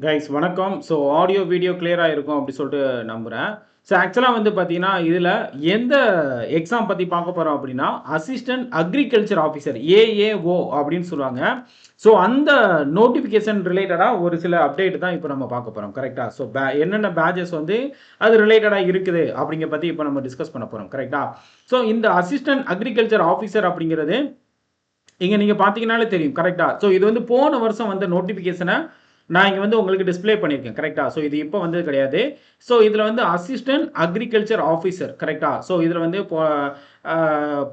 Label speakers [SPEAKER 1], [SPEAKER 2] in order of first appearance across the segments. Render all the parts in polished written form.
[SPEAKER 1] Guys வணக்கம். So audio video கிளியராக இருக்கும் அப்படி சொல்லிட்டு நம்புகிறேன். ஸோ ஆக்சுவலாக வந்து பார்த்தீங்கன்னா இதில் எந்த எக்ஸாம் பற்றி பார்க்க போகிறோம் அப்படின்னா அசிஸ்டன்ட் அக்ரிகல்ச்சர் ஆஃபீஸர் ஏஏஓ அப்படின்னு சொல்லுவாங்க. ஸோ அந்த நோட்டிஃபிகேஷன் ரிலேட்டடாக ஒரு சில அப்டேட் தான் இப்போ நம்ம பார்க்க போகிறோம். கரெக்டாக? ஸோ என்னென்ன பேட்சஸ் வந்து அது ரிலேட்டடாக இருக்குது அப்படிங்கிற பற்றி இப்போ நம்ம டிஸ்கஸ் பண்ண போகிறோம். கரெக்டாக? ஸோ இந்த அசிஸ்டன்ட் அக்ரிகல்ச்சர் ஆஃபீஸர் அப்படிங்கிறது இங்கே நீங்கள் பார்த்தீங்கன்னாலே தெரியும். கரெக்டாக? ஸோ இது வந்து போன வருஷம் வந்த நோட்டிஃபிகேஷனை நான் இங்கே வந்து உங்களுக்கு டிஸ்பிளே பண்ணியிருக்கேன். கரெக்டாக? ஸோ இது இப்போ வந்து கிடையாது. ஸோ இதில் வந்து அசிஸ்டன்ட் அக்ரிகல்ச்சர் ஆஃபீஸர். கரெக்டாக? ஸோ இதில் வந்து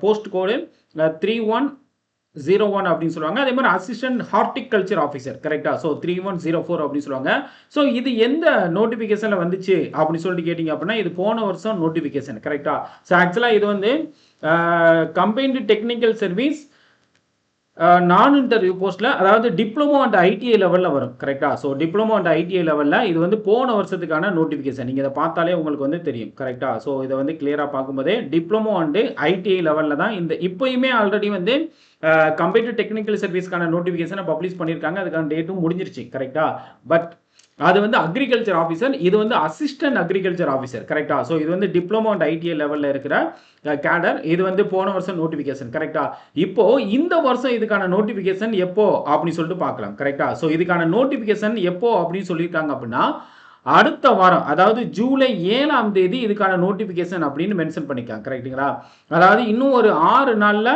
[SPEAKER 1] போஸ்ட் கோடு 3101 அப்படின்னு சொல்லுவாங்க. அதே மாதிரி அசிஸ்டன்ட் ஹார்டிகல்ச்சர் ஆஃபீஸர். கரெக்டாக? ஸோ 3104 அப்படின்னு சொல்லுவாங்க. ஸோ இது எந்த நோட்டிஃபிகேஷனில் வந்துச்சு அப்படின்னு சொல்லிட்டு கேட்டிங்க அப்படின்னா இது போன வருஷம் நோட்டிஃபிகேஷன். கரெக்டாக? ஸோ ஆக்சுவலாக இது வந்து கம்பைன்டு டெக்னிக்கல் சர்வீஸ் நான் இன்டர்வியூ போஸ்ட்டில், அதாவது டிப்ளமோ அண்ட் ஐடிஐ லெவலில் வரும். கரெக்டாக? ஸோ டிப்ளமோ அண்ட் ஐடிஐ லெவலில் இது வந்து போன வருஷத்துக்கான நோட்டிஃபிகேஷன். நீங்கள் இதை பார்த்தாலே உங்களுக்கு வந்து தெரியும். கரெக்டாக? ஸோ இதை வந்து கிளியராக பார்க்கும்போதே டிப்ளமோ அண்டு ஐடிஐ லெவலில் தான் இந்த இப்போயுமே ஆல்ரெடி வந்து கம்பைன்டு டெக்னிக்கல் சர்வீஸ்க்கான நோட்டிஃபிகேஷனை பப்ளிஷ் பண்ணியிருக்காங்க. அதுக்கான டேட்டும் முடிஞ்சிருச்சு. கரெக்டாக? பட் அது வந்து அக்ரிகல்ச்சர் ஆஃபீஸர், இது வந்து அசிஸ்டன்ட் அக்ரிகல்ச்சர் ஆஃபீஸர். கரெக்டா? ஸோ இது வந்து டிப்ளமோ அண்ட் ஐடிஐ லெவலில் இருக்கிற கேடர். இது வந்து போன வருஷம் நோட்டிஃபிகேஷன். கரெக்டா? இப்போ இந்த வருஷம் இதுக்கான நோட்டிஃபிகேஷன் எப்போ அப்படின்னு சொல்லிட்டு பார்க்கலாம். கரெக்டா? ஸோ இதுக்கான நோட்டிஃபிகேஷன் எப்போ அப்படின்னு சொல்லியிருக்காங்க அப்படின்னா அடுத்த வாரம், அதாவது ஜூலை 7ஆம் தேதி இதுக்கான நோட்டிஃபிகேஷன் அப்படின்னு மென்ஷன் பண்ணிருக்காங்க. கரெக்டுங்களா? அதாவது இன்னும் ஒரு 6 நாளில்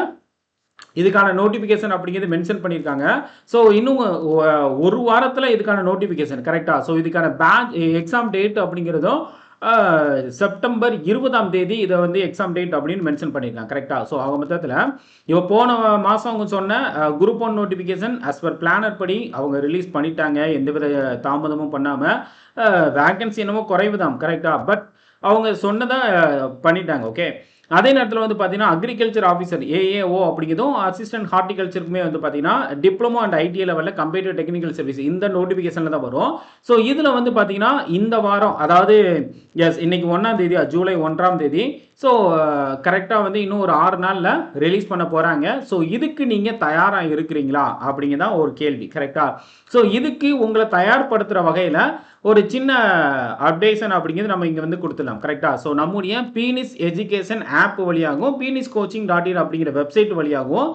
[SPEAKER 1] இதுக்கான நோட்டிஃபிகேஷன் அப்படிங்கிறது மென்ஷன் பண்ணியிருக்காங்க. ஸோ இன்னும் ஒரு வாரத்தில் இதுக்கான நோட்டிஃபிகேஷன். கரெக்டாக? ஸோ இதுக்கான எக்ஸாம் டேட் அப்படிங்கிறதும் செப்டம்பர் 20ஆம் தேதி இதை வந்து எக்ஸாம் டேட் அப்படின்னு மென்ஷன் பண்ணியிருக்காங்க. கரெக்டாக? ஸோ அவங்க மொத்தத்தில் இப்போ போன மாதம் அவங்க சொன்ன group 1 notification as per planar படி அவங்க ரிலீஸ் பண்ணிட்டாங்க. எந்தவித தாமதமும் பண்ணாமல். வேகன்சி என்னமோ குறைவு தான். கரெக்டாக? பட் அவங்க சொன்னதை பண்ணிட்டாங்க. ஓகே. அதே நேரத்தில் வந்து பார்த்தீங்கன்னா அக்ரிகல்ச்சர் ஆஃபீஸர் ஏஏஓ அப்படிங்கிறதும் அசிஸ்டன்ட் ஹார்டிகல்ச்சருக்குமே வந்து பார்த்தீங்கன்னா டிப்ளமோ அண்ட் ஐடிஐ லெவலில் கம்பைன்டு டெக்னிக்கல் சர்வீஸ் இந்த நோட்டிஃபிகேஷனில் தான் வரும். ஸோ இதில் வந்து பார்த்தீங்கன்னா இந்த வாரம், அதாவது இன்னைக்கு 1ஆம் தேதி, ஜூலை 1ஆம் தேதி. ஸோ கரெக்டாக வந்து இன்னும் ஒரு 6 நாளில் ரிலீஸ் பண்ண போகிறாங்க. ஸோ இதுக்கு நீங்கள் தயாராக இருக்கிறீங்களா அப்படிங்கிறதான் ஒரு கேள்வி. கரெக்டாக? ஸோ இதுக்கு உங்களை தயார்படுத்துகிற வகையில் ஒரு சின்ன அப்டேஷன் அப்படிங்கிறது நம்ம இங்கே வந்து கொடுத்துடலாம். கரெக்டாக? ஸோ நம்முடைய பீனிஸ் எஜுகேஷன் ஆப் வழியாகவும் peniscoaching.in அப்படிங்கிற வெப்சைட் வழியாகவும்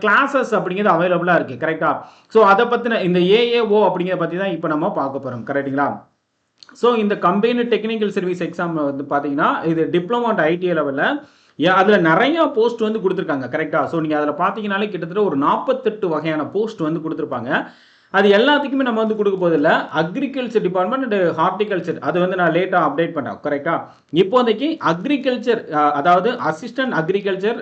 [SPEAKER 1] கிளாஸஸ் அப்படிங்கிறது அவைலபிளாக இருக்குது. கரெக்டாக? ஸோ அதை பற்றின இந்த ஏஏஓ அப்படிங்கிறத பற்றி தான் இப்போ நம்ம பார்க்க போகிறோம். கரெக்டுங்களா? ஸோ இந்த கம்பைன்டு டெக்னிக்கல் சர்வீஸ் எக்ஸாம் வந்து பார்த்தீங்கன்னா இது டிப்ளமோ அண்ட் ஐடிஐ லெவலில் அதில் நிறையா போஸ்ட் வந்து கொடுத்துருக்காங்க. கரெக்டாக? ஸோ நீங்கள் அதில் பார்த்தீங்கன்னாலே கிட்டத்தட்ட ஒரு 48 வகையான போஸ்ட் வந்து கொடுத்துருப்பாங்க. அது எல்லாத்துக்குமே நம்ம வந்து கொடுக்க போதில்லை. அக்ரிகல்ச்சர் டிபார்ட்மெண்ட் அண்ட் ஹார்டிகல்ச்சர் அது வந்து நான் லேட்டாக அப்டேட் பண்ணுறேன். கரெக்டாக? இப்போதைக்கு அக்ரிகல்ச்சர், அதாவது அசிஸ்டன்ட் அக்ரிகல்ச்சர்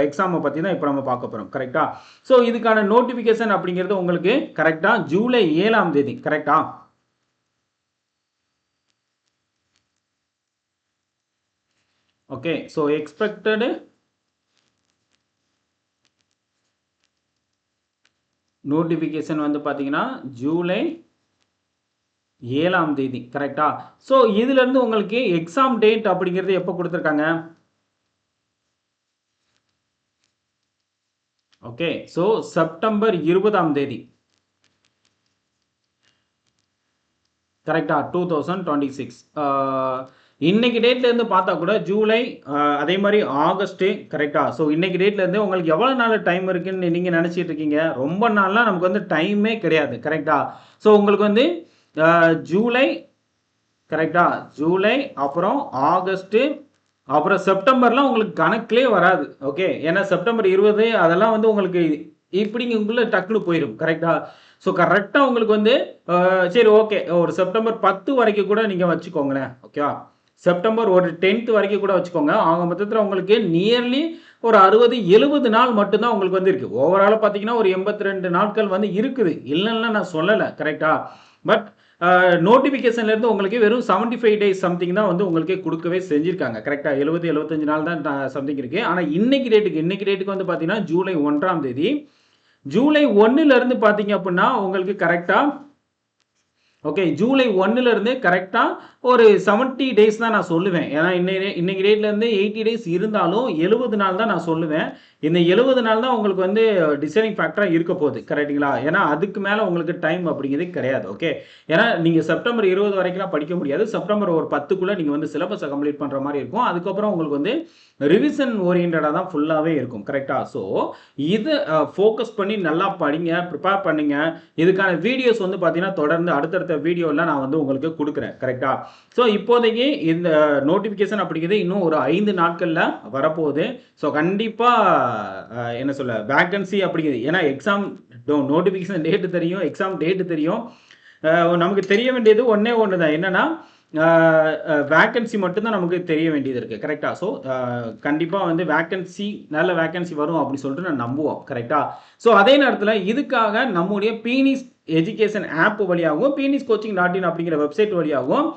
[SPEAKER 1] எக்ஸாமை பற்றி தான் இப்போ நம்ம பார்க்க போகிறோம். கரெக்டாக? ஸோ இதுக்கான நோட்டிஃபிகேஷன் அப்படிங்கிறது உங்களுக்கு கரெக்டாக ஜூலை 7ஆம் தேதி. கரெக்டாக? ஓகே. ஸோ எக்ஸ்பெக்டடு நோட்டிஃபிகேஷன் வந்து பார்த்தீங்கன்னா ஜூலை 7ஆம் தேதி. கரெக்டா? ஸோ இதுலேருந்து உங்களுக்கு எக்ஸாம் டேட் அப்படிங்கிறது எப்போ கொடுத்துருக்காங்க? ஓகே. ஸோ செப்டம்பர் 20ஆம் தேதி. கரெக்டா? 2026. இன்னைக்கு டேட்லேருந்து பார்த்தா கூட ஜூலை, அதே மாதிரி ஆகஸ்ட்டு. கரெக்டா? ஸோ இன்னைக்கு டேட்லேருந்து உங்களுக்கு எவ்வளோ நாள் டைம் இருக்குன்னு நீங்கள் நினச்சிட்டு இருக்கீங்க? ரொம்ப நாள்லாம் நமக்கு வந்து டைமே கிடையாது. கரெக்டா? ஸோ உங்களுக்கு வந்து ஜூலை, கரெக்டா? ஜூலை, அப்புறம் ஆகஸ்ட்டு, அப்புறம் செப்டம்பர்லாம் உங்களுக்கு கணக்கிலே வராது. ஓகே. ஏன்னா செப்டம்பர் 20 அதெல்லாம் வந்து உங்களுக்கு இப்படிங்குள்ள டக்குனு போயிடும். கரெக்டா? ஸோ கரெக்டாக உங்களுக்கு வந்து சரி, ஓகே, ஒரு செப்டம்பர் 10 வரைக்கும் கூட நீங்கள் வச்சுக்கோங்களேன். ஓகேவா? செப்டம்பர் ஒரு 10th வரைக்கும் கூட வச்சுக்கோங்க. ஆக மொத்தத்தில் உங்களுக்கு நியர்லி ஒரு 60-70 நாள் மட்டும்தான் உங்களுக்கு வந்து இருக்குது. ஓவரால் பார்த்தீங்கன்னா ஒரு 82 நாட்கள் வந்து இருக்குது. இல்லைன்னா நான் சொல்லலை. கரெக்டா? பட் நோட்டிஃபிகேஷன்லேருந்து உங்களுக்கு வெறும் 75 டேஸ் சம்திங் தான் வந்து உங்களுக்கு கொடுக்கவே செஞ்சுருக்காங்க. கரெக்டாக? 70-75 நாள் தான் சம்திங் இருக்குது. ஆனால் இன்னைக்கு டேட்டுக்கு வந்து பார்த்தீங்கன்னா ஜூலை 1ஆம் தேதி. ஜூலை 1லேருந்து பார்த்தீங்க அப்படின்னா உங்களுக்கு கரெக்டாக ஓகே ஜூலை 1ல இருந்து கரெக்டா ஒரு 70 டேஸ் தான் நான் சொல்லுவேன். ஏன்னா இன்னைக்கு டேட்ல இருந்து 80 டேஸ் இருந்தாலும் 70 நாள் தான் நான் சொல்லுவேன். இந்த 70 நாள் தான் உங்களுக்கு வந்து டிசைடிங் ஃபேக்டரா இருக்க போகுது. கரெக்ட்டுங்களா? ஏன்னா அதுக்கு மேல உங்களுக்கு டைம் அப்படிங்கிறது கிடையாது. ஓகே. ஏன்னா நீங்க செப்டம்பர் 20 வரைக்கும்லாம் படிக்க முடியாது. செப்டம்பர் ஒரு 10க்குள்ள நீங்க வந்து சிலபஸ கம்ப்ளீட் பண்ற மாரி இருக்கும். அதுக்கப்புறம் உங்களுக்கு வந்து ரிவிஷன் ஓரியன்டடா தான் ஃபுல்லாவே இருக்கும். கரெக்ட்டா? ஸோ இத ஃபோக்கஸ் பண்ணி நல்லா படிங்க, பிரிப்பேர் பண்ணுங்க. இதுக்கான வீடியோஸ் வந்து பார்த்தீங்கன்னா, தொடர்ந்து அடுத்தடுத்த வீடியோல நான் வந்து உங்களுக்கு குடுக்குறேன். கரெக்ட்டா? ஸோ இப்போதைக்கு இந்த நோட்டிஃபிகேஷன் அப்படிங்கிறது இன்னும் ஒரு 5 நாட்கள்ல வரப்போகுது. ஸோ கண்டிப்பா என்ன சொல்ல வேக்கன்சி அப்படிங்கிறது ஏன்னா எக்ஸாம் நோட்டிஃபிகேஷன் டேட் தெரியும், எக்ஸாம் டேட் தெரியும். நமக்கு தெரிய வேண்டியது ஒண்ணே ஒண்ணு தான். என்னன்னா, வேக்கன்சி மட்டும் தான் நமக்கு தெரிய வேண்டியது இருக்கு. கரெக்ட்டா? ஸோ கண்டிப்பா வந்து நல்ல வேக்கன்சி வரும் அப்படின்னு சொல்லிட்டு நான் நம்புவோம். கரெக்ட்டா? ஸோ அதே நேரத்தில இதுக்காக நம்முடைய பீனிஸ் எஜுகேஷன் ஆப் வழியாகவும், peniscoaching.in அப்படிங்கிற வெப்சைட் வழியாகவும்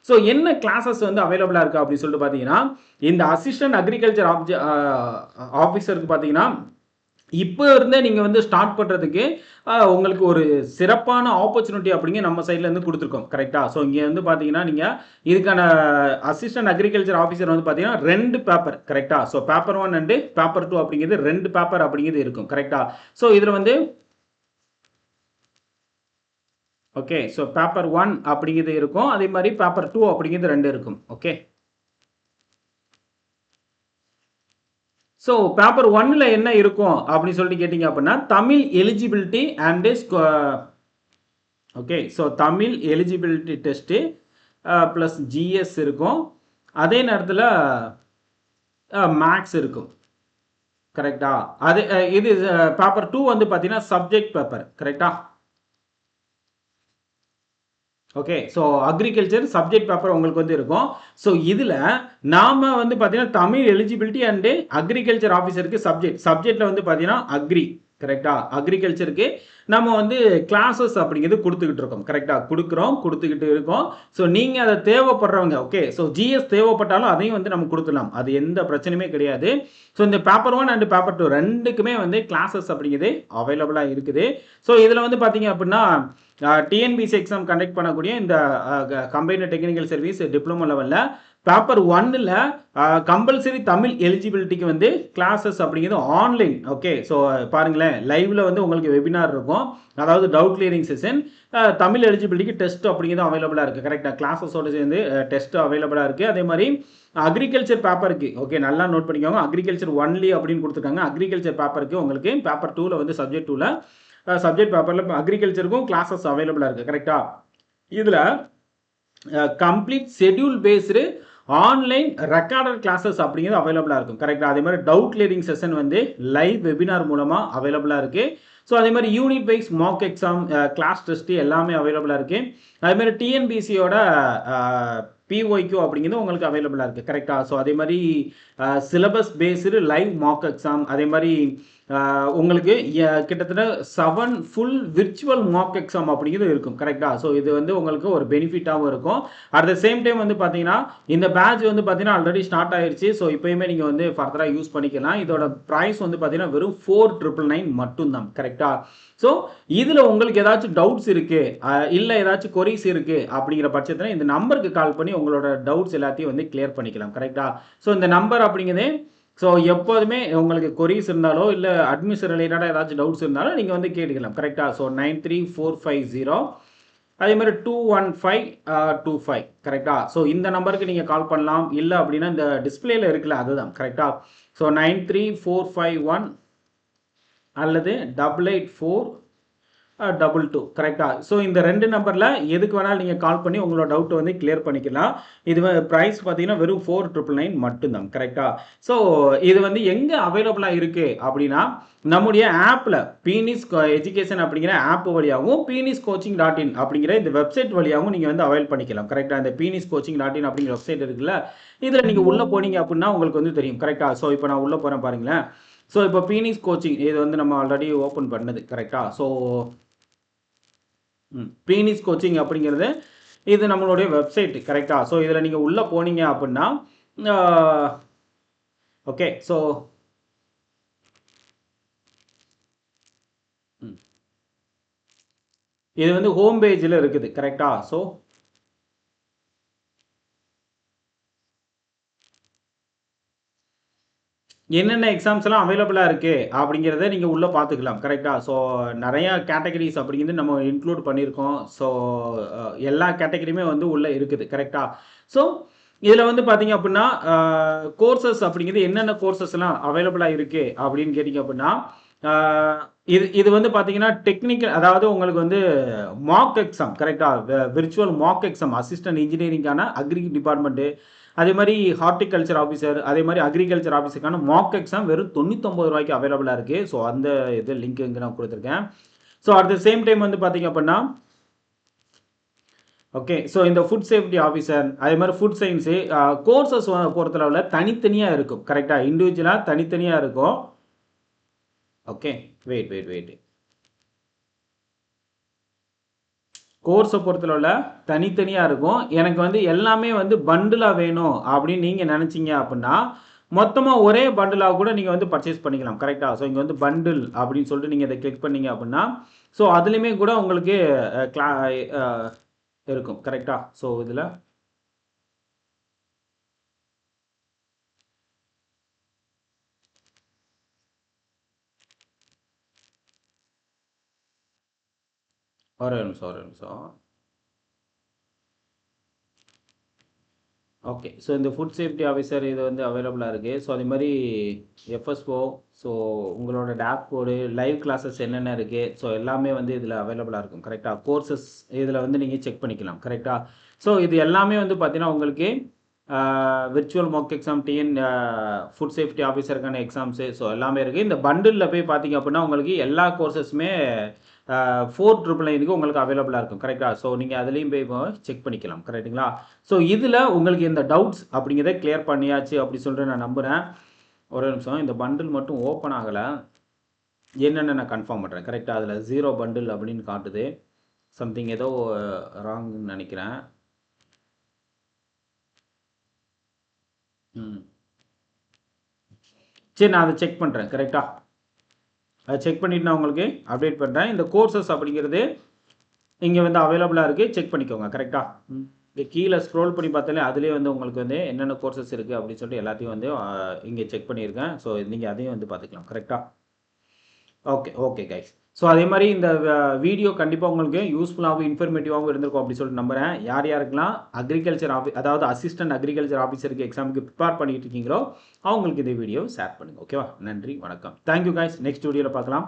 [SPEAKER 1] ஸோ என்ன கிளாஸஸ் வந்து அவைலபிளா இருக்கு அப்படின்னு சொல்லிட்டு பார்த்தீங்கன்னா, இந்த அசிஸ்டன்ட் அக்ரிகல்ச்சர் ஆஃபீசருக்கு பார்த்தீங்கன்னா, இப்போ இருந்தே நீங்க வந்து ஸ்டார்ட் பண்றதுக்கு உங்களுக்கு ஒரு சிறப்பான ஆப்பர்ச்சுனிட்டி அப்படிங்க நம்ம சைட்ல இருந்து குடுத்துருக்கோம். கரெக்ட்டா? ஸோ இங்க வந்து பார்த்தீங்கன்னா, நீங்க இதுக்கான அசிஸ்டன்ட் அக்ரிகல்ச்சர் ஆஃபீசர் வந்து பார்த்தீங்கன்னா 2 பேப்பர் கரெக்ட்டா? ஸோ பேப்பர் 1 அண்ட் பேப்பர் 2 அப்படிங்கிறது 2 பேப்பர் அப்படிங்கிறது இருக்கும். கரெக்ட்டா? ஸோ இதுல வந்து ஓகே. ஸோ பேப்பர் 1 அப்படிங்கிறது இருக்கும். அதே மாரி பேப்பர் 2 அப்படிங்கிறது 2 இருக்கும். ஓகே. ஸோ பேப்பர் 1ல என்ன இருக்கும் அப்படின்னு சொல்லிட்டு கேட்டீங்க அப்படின்னா, Tamil eligibility and okay. So Tamil eligibility test plus GS இருக்கும். அதே நேரத்தில மேத்ஸ் இருக்கும். கரெக்ட்டா? அது இது பேப்பர் 2 வந்து பார்த்தீங்கன்னா, சப்ஜெக்ட் பேப்பர். கரெக்ட்டா? Okay. So agriculture subject paper உங்களுக்கு வந்து இருக்கும். ஸோ இதில நாம வந்து பார்த்தீங்கன்னா, தமிழ் எலிஜிபிலிட்டி அண்ட் அக்ரிகல்ச்சர் ஆஃபீசருக்கு சப்ஜெக்ட்ல வந்து பார்த்தீங்கன்னா, கரெக்ட்டா? அக்ரிகல்ச்சருக்கு நம்ம வந்து கிளாஸஸ் அப்படிங்கிறது குடுத்துக்கிட்டு இருக்கோம். கரெக்ட்டா? குடுத்துக்கிட்டு இருக்கோம். ஸோ நீங்க அத தேவைப்படுறவங்க ஓகே. ஸோ ஜிஎஸ் தேவைப்பட்டாலும் அதையும் வந்து நம்ம குடுத்துடலாம். அது எந்த பிரச்சனையுமே கிடையாது. ஸோ இந்த பேப்பர் 1 அண்ட் பேப்பர் 2 2க்குமே வந்து கிளாஸஸ் அப்படிங்கிறது அவைலபிளா இருக்குது. ஸோ இதில வந்து பார்த்தீங்க அப்படின்னா, டிஎன்பிஎஸ்சி எக்ஸாம் கண்டக்ட் பண்ணக்கூடிய இந்த கம்பைன்டு டெக்னிக்கல் சர்வீஸ் டிப்ளமோ லெவல்ல பேப்பர் 1ல கம்பல்சரி தமிழ் எலிஜிபிலிட்டிக்கு வந்து கிளாஸஸ் அப்படிங்கிறது ஆன்லைன் ஓகே. ஸோ பாருங்களேன் லைவ்ல வந்து உங்களுக்கு வெபினார் இருக்கும். அதாவது டவுட் கிளியரிங் செஷன். தமிழ் எலிஜிபிலிட்டிக்கு டெஸ்ட் அப்படிங்கிறது அவைலபிளா இருக்கு. கரெக்ட்டா? கிளாஸஸோட சேர்ந்து டெஸ்ட் அவைலபிளா இருக்கு. அதே மாரி அக்ரிகல்ச்சர் பேப்பருக்கு ஓகே நல்லா நோட் பண்ணிக்கோங்க. அக்ரிகல்ச்சர் ஒன்லி அப்படின்னு குடுத்துருக்காங்க. அக்ரிகல்ச்சர் பேப்பருக்கு உங்களுக்கு பேப்பர் 2ல வந்து சப்ஜெக்ட் 2ல சப்ஜெக்ட் பேப்பர்ல அக்ரிகல்ச்சருக்கும் கிளாஸஸ் அவைலபிளா இருக்கு. கரெக்ட்டா? இதுல complete schedule based online recorded classes அப்படிங்கிறது அவைலபிளா இருக்கும். கரெக்ட்டா? அதே மாதிரி டவுட் கிளியரிங் செஷன் வந்து லைவ் வெபினார் மூலமா அவைலபிளா இருக்கு. ஸோ அதே மாதிரி unit wise mock exam class test எல்லாமே அவைலபிளா இருக்கு. அதே மாதிரி டிஎன்பிசியோட பிஒய்க்யூ அப்படிங்கிறது உங்களுக்கு அவைலபிளா இருக்கு. கரெக்ட்டா? ஸோ அதே மாதிரி syllabus based live mock exam அதே மாதிரி உங்களுக்கு கிட்டத்தட்ட 7 ஃபுல் விர்ச்சுவல் மாக் எக்ஸாம் அப்படிங்கிறது இருக்கும். கரெக்ட்டா? ஸோ இது வந்து உங்களுக்கு ஒரு பெனிஃபிட்டாவும் இருக்கும். அட் த சேம் டைம் வந்து பார்த்தீங்கன்னா, இந்த பேட்ச் வந்து பார்த்தீங்கன்னா ஆல்ரெடி ஸ்டார்ட் ஆயிருச்சு. ஸோ இப்பயுமே நீங்க வந்து ஃபர்தரா யூஸ் பண்ணிக்கலாம். இதோட பிரைஸ் வந்து பார்த்தீங்கன்னா வெறும் 4999 மட்டும் தான். கரெக்ட்டா? ஸோ இதுல உங்களுக்கு ஏதாச்சும் டவுட்ஸ் இருக்கு, இல்ல ஏதாச்சும் கொரீஸ் இருக்கு அப்படிங்கிற பட்சத்துல இந்த நம்பருக்கு கால் பண்ணி உங்களோட டவுட்ஸ் எல்லாத்தையும் வந்து கிளியர் பண்ணிக்கலாம். கரெக்ட்டா? ஸோ இந்த நம்பர் அப்படிங்கிறது ஸோ எப்போதுமே உங்களுக்கு கொரீஸ் இருந்தாலோ, இல்ல அட்மிஷன் ரிலேட்டடா ஏதாச்சும் டவுட்ஸ் இருந்தாலும் நீங்க வந்து கேட்டுக்கலாம். கரெக்ட்டா? ஸோ 93450 அதே மாதிரி 21525 கரெக்ட்டா? ஸோ இந்த நம்பருக்கு நீங்க கால் பண்ணலாம். இல்ல அப்படின்னா இந்த டிஸ்ப்ளேல இருக்குல்ல அதுதான். கரெக்ட்டா? ஸோ 93451 அல்லது 884 22 கரெக்ட்டா? ஸோ இந்த 2 நம்பர்ல எதுக்கு வேணாலும் நீங்க கால் பண்ணி உங்களோட டவுட் வந்து கிளியர் பண்ணிக்கலாம். இது பிரைஸ் பார்த்தீங்கன்னா வெறும் 4999 மட்டும் தான். கரெக்ட்டா? ஸோ இது வந்து எங்க அவைலபிளா இருக்கு அப்படின்னா, நம்முடைய ஆப்ல பீனிஸ் எஜுகேஷன் அப்படிங்கிற ஆப் வழியாவும், peniscoaching.in அப்படிங்கிற இந்த வெப்சைட் வழியாவும் நீங்க வந்து அவைல் பண்ணிக்கலாம். கரெக்ட்டா? இந்த peniscoaching.in அப்படிங்கிற வெப்சைட் இருக்குல்ல, இதுல நீங்க உள்ள போனீங்க அப்படின்னா உங்களுக்கு வந்து தெரியும். கரெக்ட்டா? ஸோ இப்போ நான் உள்ள போறேன் பாருங்களேன். ஸோ இப்போ பீனிஸ் கோச்சிங் இது வந்து நம்ம ஆல்ரெடி ஓப்பன் பண்ணது. கரெக்ட்டா? ஸோ பீனிஸ் கோச்சிங் அப்படிங்கிறது இது நம்மளுடைய வெப்சைட். கரெக்ட்டா? ஸோ இதில் நீங்கள் உள்ளே போனீங்க அப்படின்னா ஓகே. ஸோ இது வந்து ஹோம் பேஜில் இருக்குது கரெக்டா. ஸோ என்னென்ன எக்ஸாம்ஸ் எல்லாம் அவைலபிளாக இருக்குது அப்படிங்கிறத நீங்கள் உள்ளே பார்த்துக்கலாம் கரெக்டா. ஸோ நிறையா கேட்டகரிஸ் அப்படிங்கிறது நம்ம இன்க்ளூட் பண்ணியிருக்கோம். ஸோ எல்லா கேட்டகரியுமே வந்து உள்ளே இருக்குது கரெக்டா. ஸோ இதில் வந்து பார்த்தீங்க அப்படின்னா கோர்சஸ் அப்படிங்கிறது என்னென்ன கோர்சஸ்லாம் அவைலபிளாக இருக்குது அப்படின்னு கேட்டிங்க அப்படின்னா இது வந்து பார்த்தீங்கன்னா டெக்னிக்கல், அதாவது உங்களுக்கு வந்து மாக் எக்ஸாம் கரெக்டாக, விர்ச்சுவல் மாக் எக்ஸாம் அசிஸ்டன்ட் இன்ஜினியரிங்கான அக்ரி டிபார்ட்மெண்ட்டு, அதே மாதிரி ஹார்டிகல்ச்சர் ஆஃபீஸர், அதே மாதிரி அக்ரிகல்ச்சர் ஆஃபீஸருக்கான மாக் எக்ஸாம் வெறும் 99 ரூபாய்க்கு அவைலபிளாக இருக்குது. ஸோ அந்த இது லிங்க் இங்கே நான் கொடுத்துருக்கேன். So at the same time வந்து பார்த்தீங்க அப்படின்னா ஓகே, ஸோ இந்த ஃபுட் சேஃப்டி ஆஃபீஸர், அதே மாதிரி ஃபுட் சயின்ஸு கோர்சஸ் பொறுத்தளவில் தனித்தனியாக இருக்கும் கரெக்டாக, இண்டிவிஜுவலாக தனித்தனியாக இருக்கும். ஓகே, வெயிட் கோர்ஸை பொறுத்தளவில் தனித்தனியாக இருக்கும். எனக்கு வந்து எல்லாமே வந்து பண்டிலாக வேணும் அப்படின்னு நீங்கள் நினச்சிங்க அப்படின்னா மொத்தமாக ஒரே பண்டிலாக கூட நீங்கள் வந்து பர்ச்சேஸ் பண்ணிக்கலாம் கரெக்டாக. ஸோ இங்கே வந்து பண்டில் அப்படின்னு சொல்லிட்டு நீங்கள் இதை கிளிக் பண்ணீங்க அப்படின்னா ஸோ அதுலேயுமே கூட உங்களுக்கு இருக்கும் கரெக்டாக. ஸோ இதில் ஒரு நிமிஷம். ஓகே, ஸோ இந்த ஃபுட் சேஃப்டி ஆஃபீஸர் இது வந்து அவைலபிளாக இருக்குது. ஸோ அதே மாதிரி எஃப்எஸ்ஓ, ஸோ உங்களோட டேப் கோடு, லைவ் கிளாஸஸ் என்னென்ன இருக்குது, ஸோ எல்லாமே வந்து இதில் அவைலபிளாக இருக்கும் கரெக்டாக. கோர்சஸ் இதில் வந்து நீங்கள் செக் பண்ணிக்கலாம் கரெக்டாக. ஸோ இது எல்லாமே வந்து பார்த்தீங்கன்னா உங்களுக்கு virtual mock exam, TN food safety ஆஃபீஸருக்கான எக்ஸாம்ஸு, ஸோ எல்லாமே இருக்குது. இந்த பண்டிலில் போய் பார்த்தீங்க அப்படின்னா உங்களுக்கு எல்லா கோர்சஸுமே 4,999க்கு உங்களுக்கு அவைலபிளாக இருக்கும் கரெக்டாக. ஸோ நீங்கள் அதுலேயும் போய் செக் பண்ணிக்கலாம் கரெக்டுங்களா. ஸோ இதில் உங்களுக்கு இந்த டவுட்ஸ் அப்படிங்கிறத கிளியர் பண்ணியாச்சு அப்படி சொல்லிட்டு நான் நம்புகிறேன். ஒரு நிமிஷம், இந்த பண்டில் மட்டும் ஓப்பன் ஆகலை, என்னென்ன நான் கன்ஃபார்ம் பண்ணுறேன் கரெக்டாக. அதில் 0 பண்டில் அப்படின்னு காட்டுது, சம்திங் ஏதோ ராங்னு நினைக்கிறேன். சரி, நான் அதை செக் பண்ணுறேன் கரெக்டாக. அதை செக் பண்ணிவிட்டு நான் உங்களுக்கு அப்டேட் பண்ணுறேன். இந்த கோர்சஸ் அப்படிங்கிறது இங்கே வந்து அவைலபிளாக இருக்குது, செக் பண்ணிக்கோங்க கரெக்டாக. இங்கே கீழே ஸ்க்ரோல் பண்ணி பார்த்தாலே அதுலேயே வந்து உங்களுக்கு வந்து என்னென்ன கோர்சஸ் இருக்குது அப்படின்னு சொல்லிட்டு எல்லாத்தையும் வந்து இங்கே செக் பண்ணியிருக்கேன். ஸோ நீங்கள் அதையும் வந்து பார்த்துக்கலாம் கரெக்டாக. Okay guys. ஸோ அதே மாதிரி இந்த வீடியோ கண்டிப்பாக உங்களுக்கு யூஸ்ஃபுல்லாகவும் இன்ஃபர்மேட்டிவாகவும் இருந்திருக்கும் அப்படி சொல்லிட்டு நம்புகிறேன். யாருக்கெல்லாம் அக்ரிகல்ச்சர் அதாவது அசிஸ்டன்ட் அக்ரிகல்ச்சர் ஆஃபீஸருக்கு எக்ஸாமுக்கு ப்ரிப்பேர் பண்ணிட்டு இருக்கீங்களோ அவங்களுக்கு இந்த வீடியோ ஷேர் பண்ணுங்கள். ஓகேவா? நன்றி, வணக்கம். Thank you guys. நெக்ஸ்ட் வீடியோவில் பார்க்கலாம்.